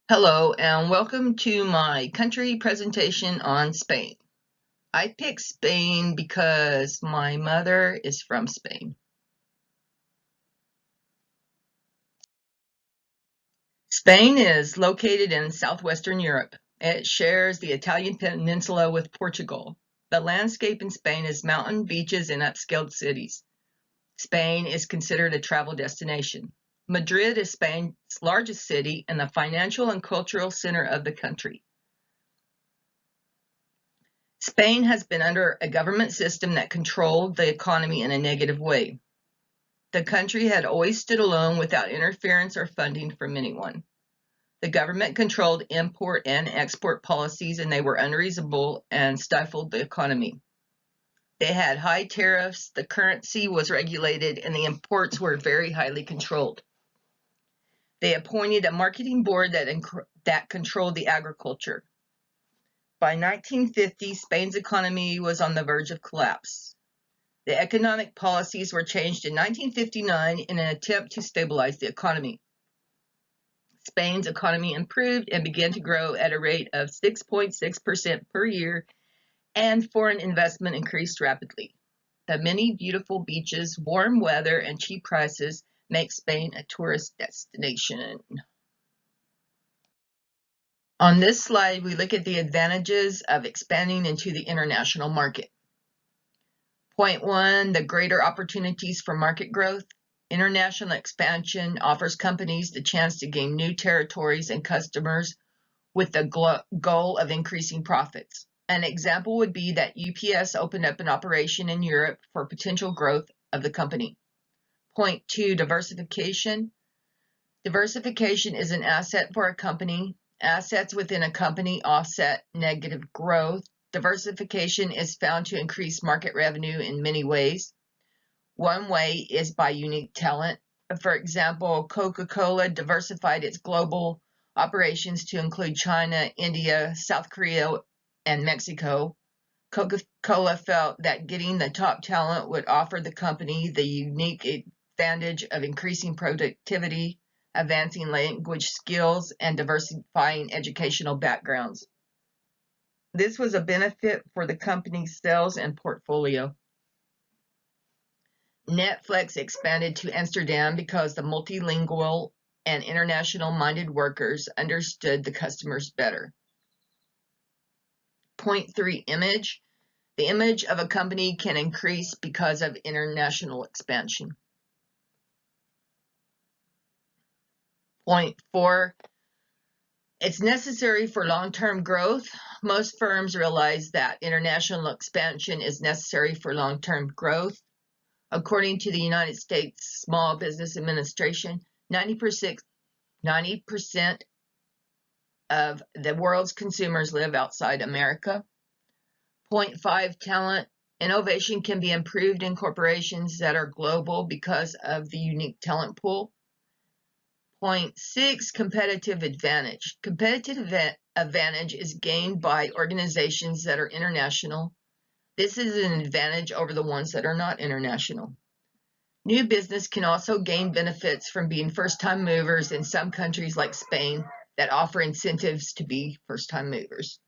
Hello and welcome to my country presentation on Spain. I picked Spain because my mother is from Spain. Spain is located in southwestern Europe. It shares the Italian peninsula with Portugal. The landscape in Spain is mountain, beaches, and upscale cities. Spain is considered a travel destination. Madrid is Spain's largest city and the financial and cultural center of the country. Spain has been under a government system that controlled the economy in a negative way. The country had always stood alone without interference or funding from anyone. The government controlled import and export policies, and they were unreasonable and stifled the economy. They had high tariffs, the currency was regulated, and the imports were very highly controlled. They appointed a marketing board that controlled the agriculture. By 1950, Spain's economy was on the verge of collapse. The economic policies were changed in 1959 in an attempt to stabilize the economy. Spain's economy improved and began to grow at a rate of 6.6% per year, and foreign investment increased rapidly. The many beautiful beaches, warm weather, and cheap prices make Spain a tourist destination. On this slide, we look at the advantages of expanding into the international market. Point 1, the greater opportunities for market growth. International expansion offers companies the chance to gain new territories and customers with the goal of increasing profits. An example would be that UPS opened up an operation in Europe for potential growth of the company. Point 2, diversification. Diversification is an asset for a company. Assets within a company offset negative growth. Diversification is found to increase market revenue in many ways. One way is by unique talent. For example, Coca-Cola diversified its global operations to include China, India, South Korea, and Mexico. Coca-Cola felt that getting the top talent would offer the company the unique advantage of increasing productivity, advancing language skills, and diversifying educational backgrounds. This was a benefit for the company's sales and portfolio. Netflix expanded to Amsterdam because the multilingual and international-minded workers understood the customers better. Point 3, image. The image of a company can increase because of international expansion. Point 4, it's necessary for long-term growth. Most firms realize that international expansion is necessary for long-term growth. According to the United States Small Business Administration, 90% of the world's consumers live outside America. Point 5, talent. Innovation can be improved in corporations that are global because of the unique talent pool. Point 6, competitive advantage. Competitive advantage is gained by organizations that are international. This is an advantage over the ones that are not international. New business can also gain benefits from being first-time movers in some countries like Spain that offer incentives to be first-time movers.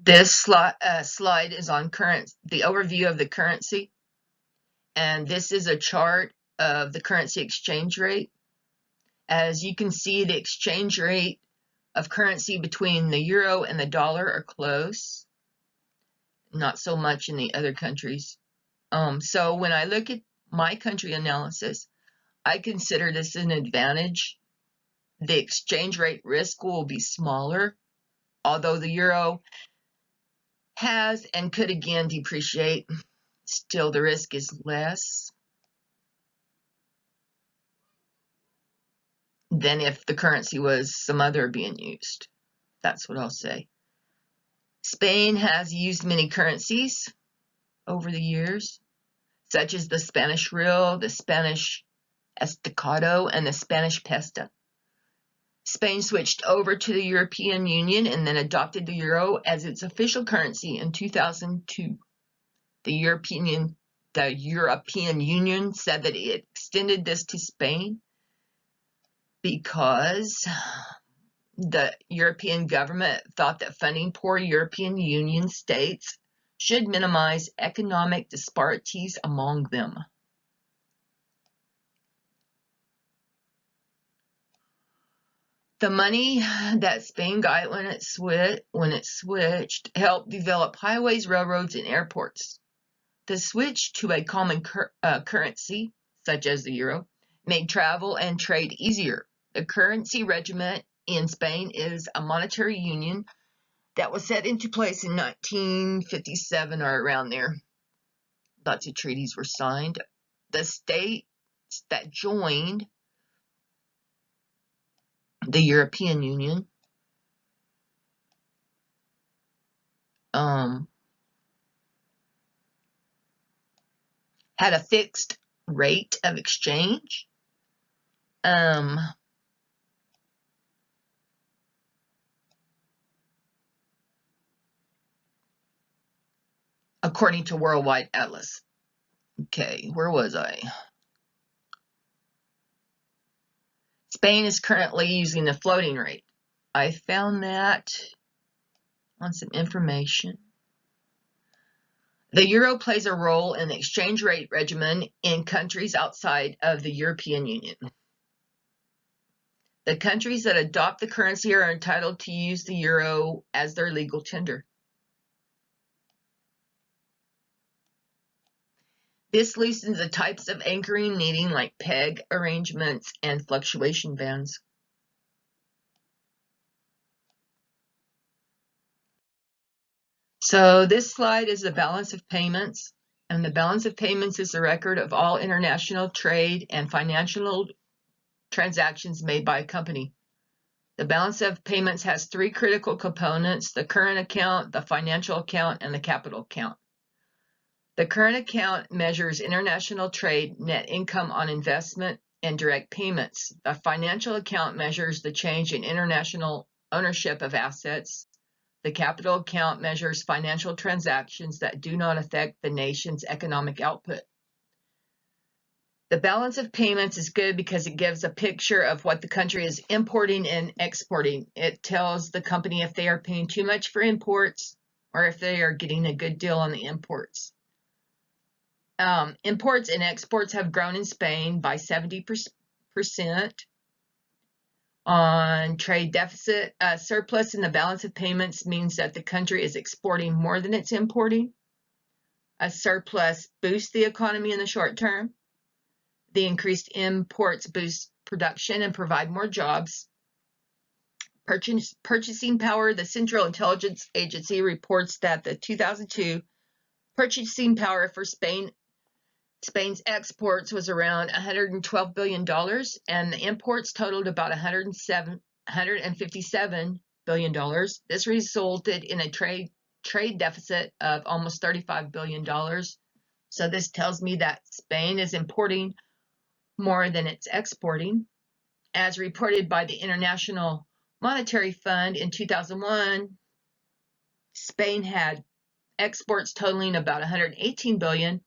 This slide is on the overview of the currency, and this is a chart of the currency exchange rate. As you can see, the exchange rate of currency between the euro and the dollar are close, not so much in the other countries. So when I look at my country analysis, I consider this an advantage. The exchange rate risk will be smaller, although the euro has and could again depreciate. Still, the risk is less than if the currency was some other being used. That's what I'll say. Spain has used many currencies over the years, such as the Spanish real, the Spanish estacado, and the Spanish peso. Spain switched over to the European Union and then adopted the euro as its official currency in 2002. The European Union said that it extended this to Spain. because the European government thought that funding poor European Union states should minimize economic disparities among them. The money that Spain got when it switched helped develop highways, railroads, and airports. The switch to a common currency, such as the euro, made travel and trade easier. The currency regiment in Spain is a monetary union that was set into place in 1957 or around there. Lots of treaties were signed. The states that joined the European Union had a fixed rate of exchange. According to Worldwide Atlas. Okay, where was I? Spain is currently using a floating rate. I found that on some information. The euro plays a role in the exchange rate regimen in countries outside of the European Union. The countries that adopt the currency are entitled to use the euro as their legal tender. This loosens the types of anchoring needing like peg arrangements and fluctuation bands. So this slide is the balance of payments, and the balance of payments is a record of all international trade and financial transactions made by a company. The balance of payments has three critical components: the current account, the financial account, and the capital account. The current account measures international trade, net income on investment, and direct payments. The financial account measures the change in international ownership of assets. The capital account measures financial transactions that do not affect the nation's economic output. The balance of payments is good because it gives a picture of what the country is importing and exporting. It tells the company if they are paying too much for imports or if they are getting a good deal on the imports. Imports and exports have grown in Spain by 70%. On trade deficit, surplus in the balance of payments means that the country is exporting more than it's importing. A surplus boosts the economy in the short term. The increased imports boost production and provide more jobs. Purchasing power, the Central Intelligence Agency reports that the 2002 purchasing power for Spain's exports was around $112 billion, and the imports totaled about $157 billion. This resulted in a trade deficit of almost $35 billion. So this tells me that Spain is importing more than it's exporting. As reported by the International Monetary Fund in 2001, Spain had exports totaling about $118 billion,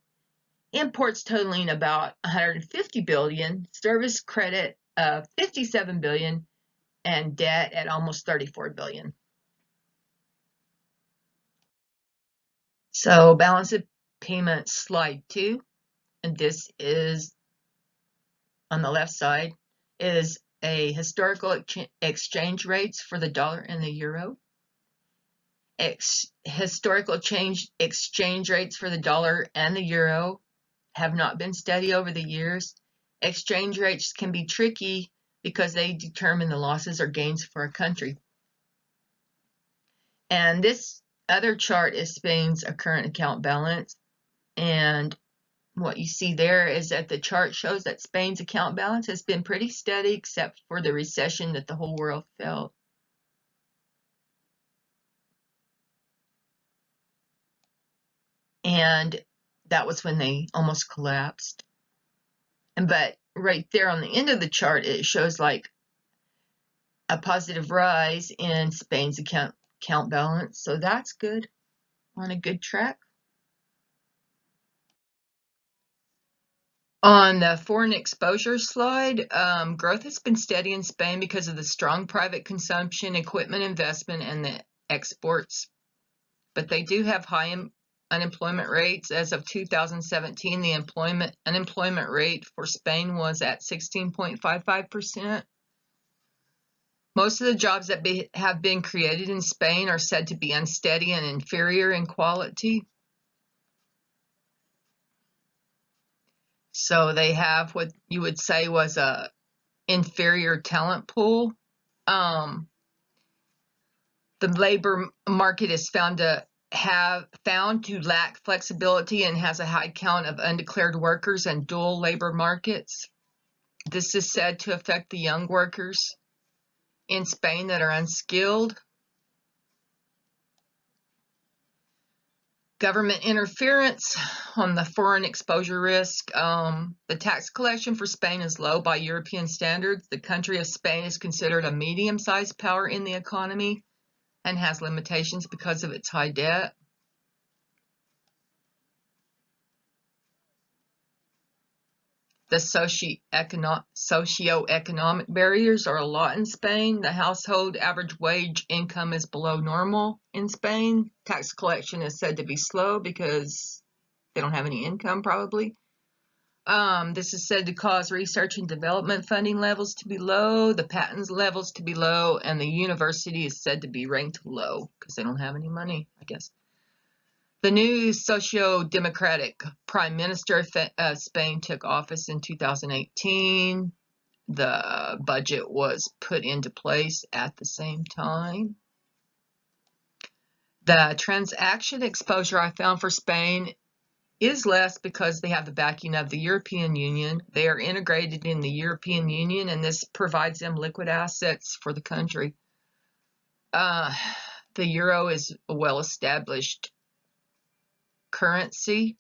imports totaling about $150 billion, service credit of $57 billion, and debt at almost $34 billion. So balance of payments, slide 2, and this is on the left side, is a historical exchange rates for the dollar and the euro. Historical exchange rates for the dollar and the euro have not been steady over the years. Exchange rates can be tricky because they determine the losses or gains for a country. And this other chart is Spain's current account balance. And what you see there is that the chart shows that Spain's account balance has been pretty steady except for the recession that the whole world felt. And that was when they almost collapsed. But right there on the end of the chart, it shows like a positive rise in Spain's account balance. So that's good, on a good track. On the foreign exposure slide, growth has been steady in Spain because of the strong private consumption, equipment investment, and the exports. But they do have high unemployment rates. As of 2017, the unemployment rate for Spain was at 16.55%. Most of the jobs that have been created in Spain are said to be unsteady and inferior in quality. So they have what you would say was a inferior talent pool. The labor market is found to lack flexibility and has a high count of undeclared workers and dual labor markets. This is said to affect the young workers in Spain that are unskilled. Government interference on the foreign exposure risk. The tax collection for Spain is low by European standards. The country of Spain is considered a medium-sized power in the economy and has limitations because of its high debt. The socioeconomic barriers are a lot in Spain. The household average wage income is below normal in Spain. Tax collection is said to be slow because they don't have any income, probably. This is said to cause research and development funding levels to be low, the patents levels to be low, and the university is said to be ranked low because they don't have any money, I guess. The new socio-democratic prime minister of Spain took office in 2018. The budget was put into place at the same time. The transaction exposure I found for Spain is less because they have the backing of the European Union. They are integrated in the European Union, and this provides them liquid assets for the country. The euro is a well-established currency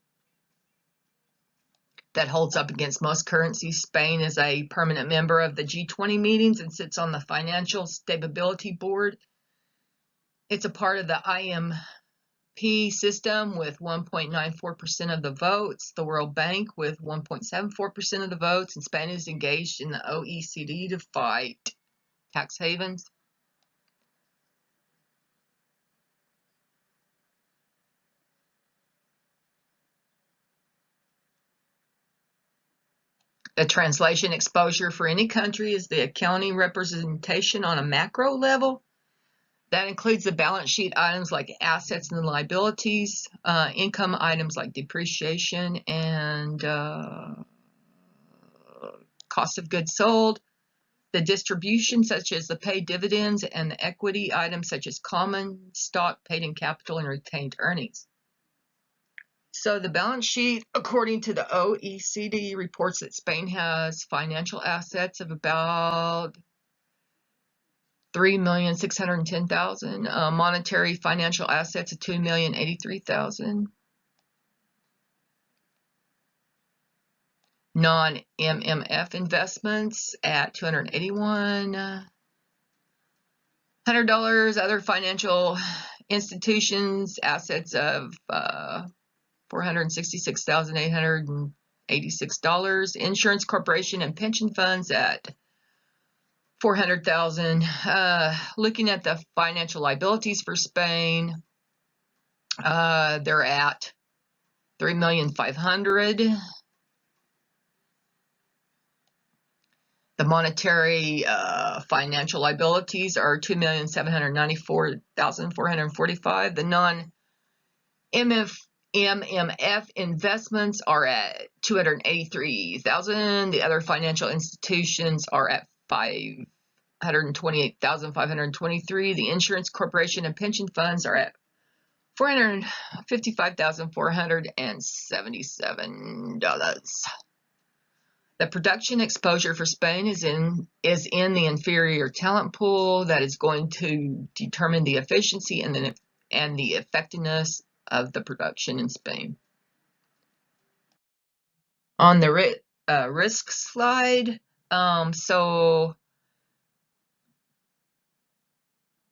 that holds up against most currencies. Spain is a permanent member of the G20 meetings and sits on the Financial Stability Board. It's a part of the IMF system with 1.94% of the votes, the World Bank with 1.74% of the votes, and Spain is engaged in the OECD to fight tax havens. The translation exposure for any country is the accounting representation on a macro level. That includes the balance sheet items like assets and liabilities, income items like depreciation and cost of goods sold, the distribution such as the paid dividends, and the equity items such as common stock, paid in capital, and retained earnings. So the balance sheet, according to the OECD, reports that Spain has financial assets of about 3,610,000, monetary financial assets of 2,083,000, non-MMF investments at $281,100, other financial institutions assets of $466,886, insurance corporation and pension funds at $400,000. Looking at the financial liabilities for Spain, they're at $3,500,000. The monetary financial liabilities are $2,794,445. The non-MMF investments are at $283,000. The other financial institutions are at $528,523. The insurance corporation and pension funds are at $455,477. The production exposure for Spain is in the inferior talent pool that is going to determine the efficiency and the effectiveness of the production in Spain. On the risk slide, so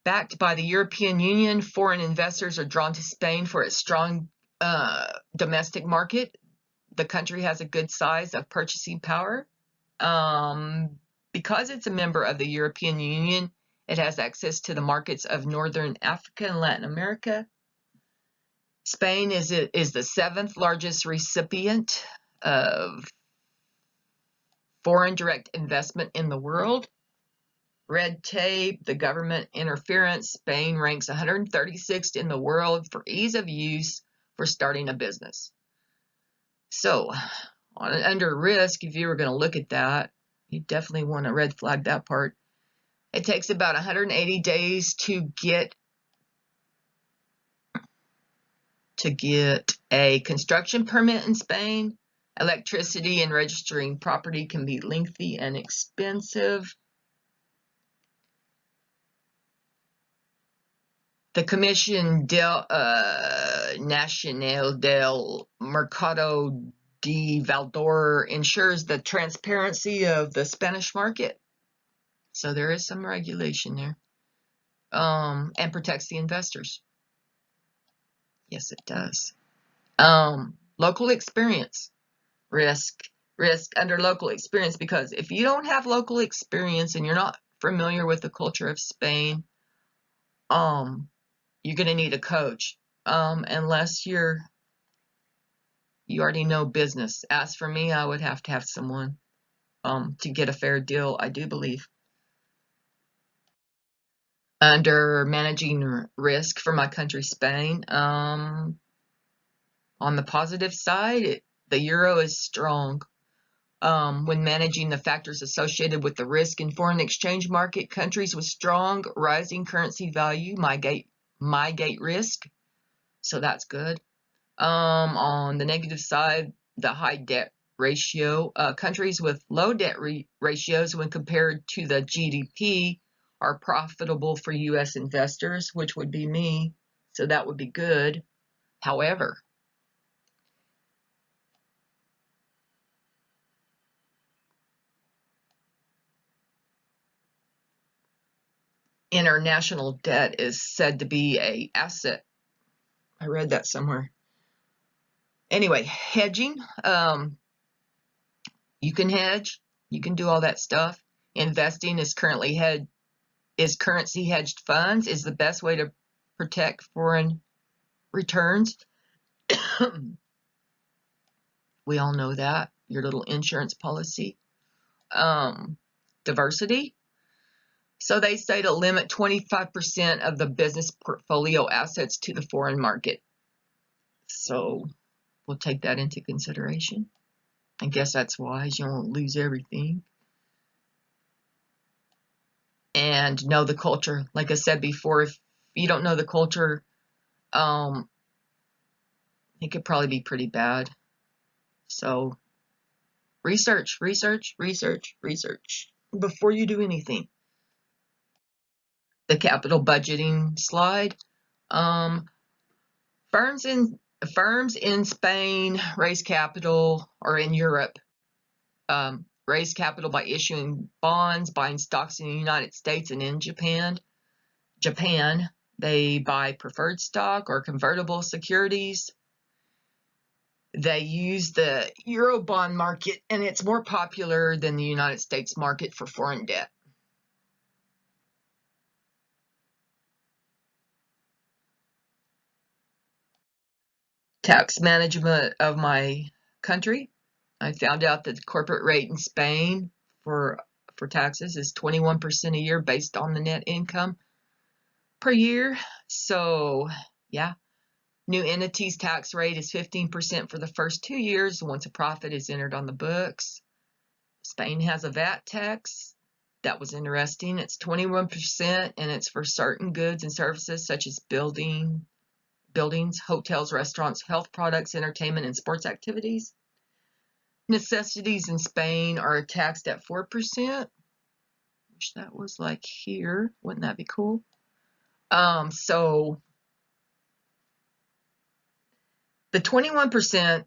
backed by the European Union, foreign investors are drawn to Spain for its strong domestic market. the country has a good size of purchasing power. Because it's a member of the European Union, it has access to the markets of Northern Africa and Latin America. Spain is the 7th largest recipient of foreign direct investment in the world. Red tape, the government interference, Spain ranks 136th in the world for ease of use for starting a business. So, under risk, if you were going to look at that, you definitely want to red flag that part. It takes about 180 days to get a construction permit in Spain. Electricity and registering property can be lengthy and expensive. The Comisión Nacional del Mercado de Valor ensures the transparency of the Spanish market. So there is some regulation there. And protects the investors. Yes, it does. Local experience. Risk under local experience, because if you don't have local experience and you're not familiar with the culture of Spain, you're going to need a coach, unless you already know business. As for me, I would have to have someone to get a fair deal, I do believe. Under managing risk for my country, Spain, on the positive side, the euro is strong. When managing the factors associated with the risk in foreign exchange market, countries with strong rising currency value mitigate risk, so that's good. On the negative side, the high debt ratio. Countries with low debt ratios when compared to the GDP are profitable for U.S. investors, which would be me, so that would be good. However, international debt is said to be an asset. I read that somewhere. Anyway, hedging. You can hedge. You can do all that stuff. Investing is currency hedged funds is the best way to protect foreign returns. We all know that. Your little insurance policy. Diversity. So they say to limit 25% of the business portfolio assets to the foreign market. So we'll take that into consideration. I guess that's wise. You won't lose everything. And know the culture. Like I said before, if you don't know the culture, it could probably be pretty bad. So research before you do anything. The capital budgeting slide. Firms in Spain raise capital, or in Europe, raise capital by issuing bonds, buying stocks in the United States, and in Japan, they buy preferred stock or convertible securities. They use the Euro bond market, and it's more popular than the United States market for foreign debt. Tax management of my country. I found out that the corporate rate in Spain for taxes is 21% a year based on the net income per year. So, yeah. New entities tax rate is 15% for the first 2 years once a profit is entered on the books. Spain has a VAT tax. That was interesting. It's 21%, and it's for certain goods and services such as buildings, hotels, restaurants, health products, entertainment, and sports activities. Necessities in Spain are taxed at 4%. Wish that was like here. Wouldn't that be cool? So the 21%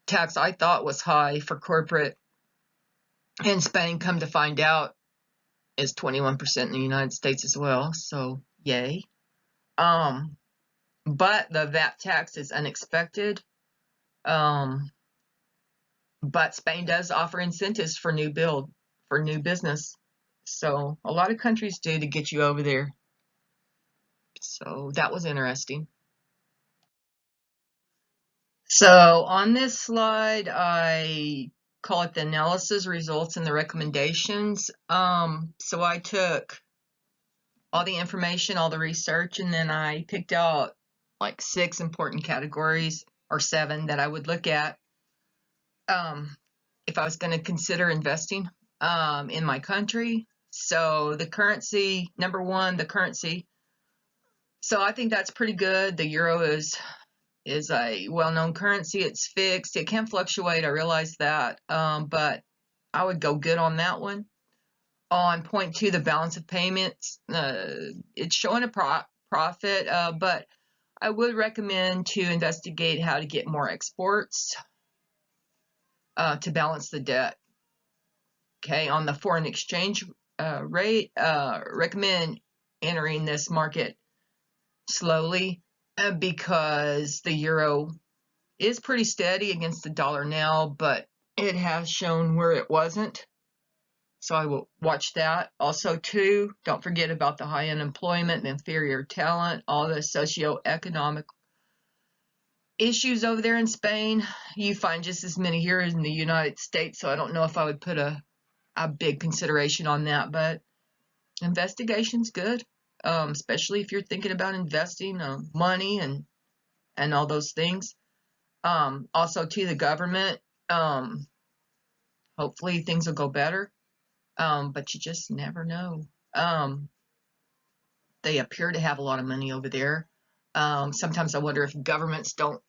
tax I thought was high for corporate in Spain, come to find out, is 21% in the United States as well. So yay. But the VAT tax is unexpected. But Spain does offer incentives for new business. So a lot of countries do to get you over there. So that was interesting. So on this slide, I call it the analysis, results, and the recommendations. So I took all the information, all the research, and then I picked out like 6 important categories or 7 that I would look at if I was going to consider investing in my country. So the currency, number 1, the currency. So I think that's pretty good. The euro is a well-known currency. It's fixed. It can fluctuate. I realize that, but I would go good on that one. On point 2, the balance of payments, it's showing a profit, but I would recommend to investigate how to get more exports to balance the debt. Okay, on the foreign exchange rate, recommend entering this market slowly because the euro is pretty steady against the dollar now, but it has shown where it wasn't. So I will watch that. Also, too, don't forget about the high unemployment and inferior talent, all the socioeconomic issues over there in Spain. You find just as many here as in the United States, so I don't know if I would put a big consideration on that, but investigation's good, especially if you're thinking about investing money and all those things. Also, to the government, hopefully things will go better, but you just never know. They appear to have a lot of money over there. Sometimes I wonder if governments don't,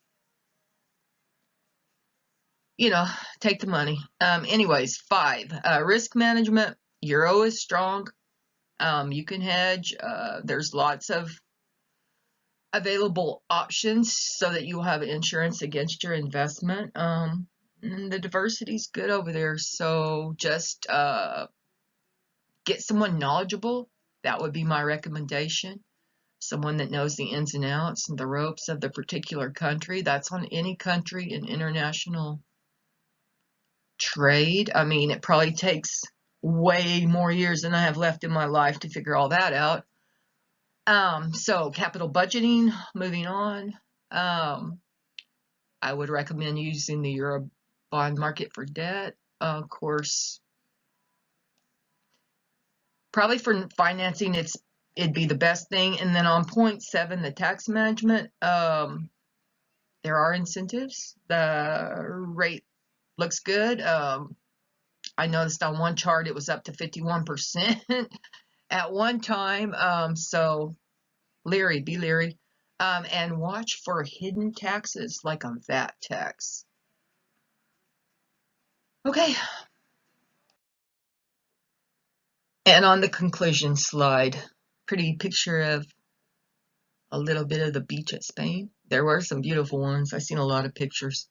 take the money. Anyways, 5, risk management. Euro is strong. You can hedge. There's lots of available options so that you have insurance against your investment. And the diversity is good over there. So just get someone knowledgeable. That would be my recommendation. Someone that knows the ins and outs and the ropes of the particular country. That's on any country in international trade. I mean, it probably takes way more years than I have left in my life to figure all that out. So capital budgeting, moving on. I would recommend using the Euro bond market for debt. Of course, probably for financing, it'd be the best thing. And then on point 7, the tax management, there are incentives. The rate looks good. I noticed on one chart it was up to 51% at one time. So be leery. And watch for hidden taxes like a VAT tax. Okay. And on the conclusion slide, pretty picture of a little bit of the beach at Spain. There were some beautiful ones. I've seen a lot of pictures.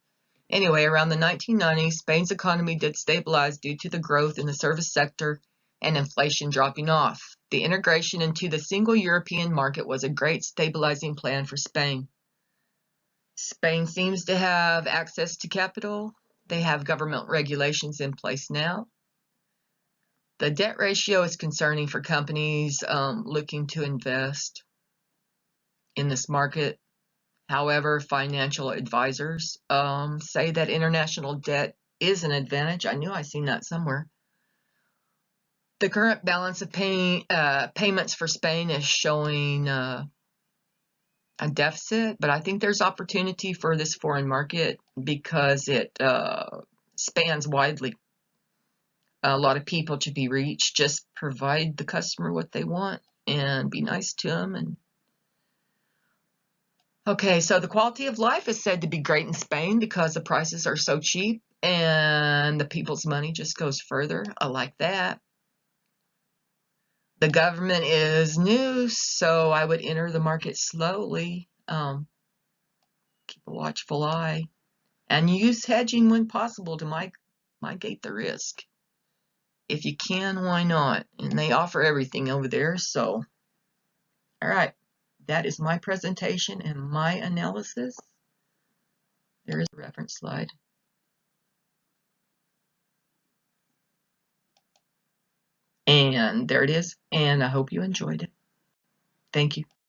Anyway, around the 1990s, Spain's economy did stabilize due to the growth in the service sector and inflation dropping off. The integration into the single European market was a great stabilizing plan for Spain. Spain seems to have access to capital. They have government regulations in place now. The debt ratio is concerning for companies looking to invest in this market. However, financial advisors say that international debt is an advantage. I knew I seen that somewhere. The current balance of payments for Spain is showing a deficit, but I think there's opportunity for this foreign market because it spans widely. A lot of people to be reached. Just provide the customer what they want and be nice to them. And okay, so the quality of life is said to be great in Spain because the prices are so cheap and the people's money just goes further. I like that. The government is new, so I would enter the market slowly. Keep a watchful eye and use hedging when possible to mitigate the risk. If you can, why not? And they offer everything over there, so all right. That is my presentation and my analysis. There is a reference slide. And there it is. And I hope you enjoyed it. Thank you.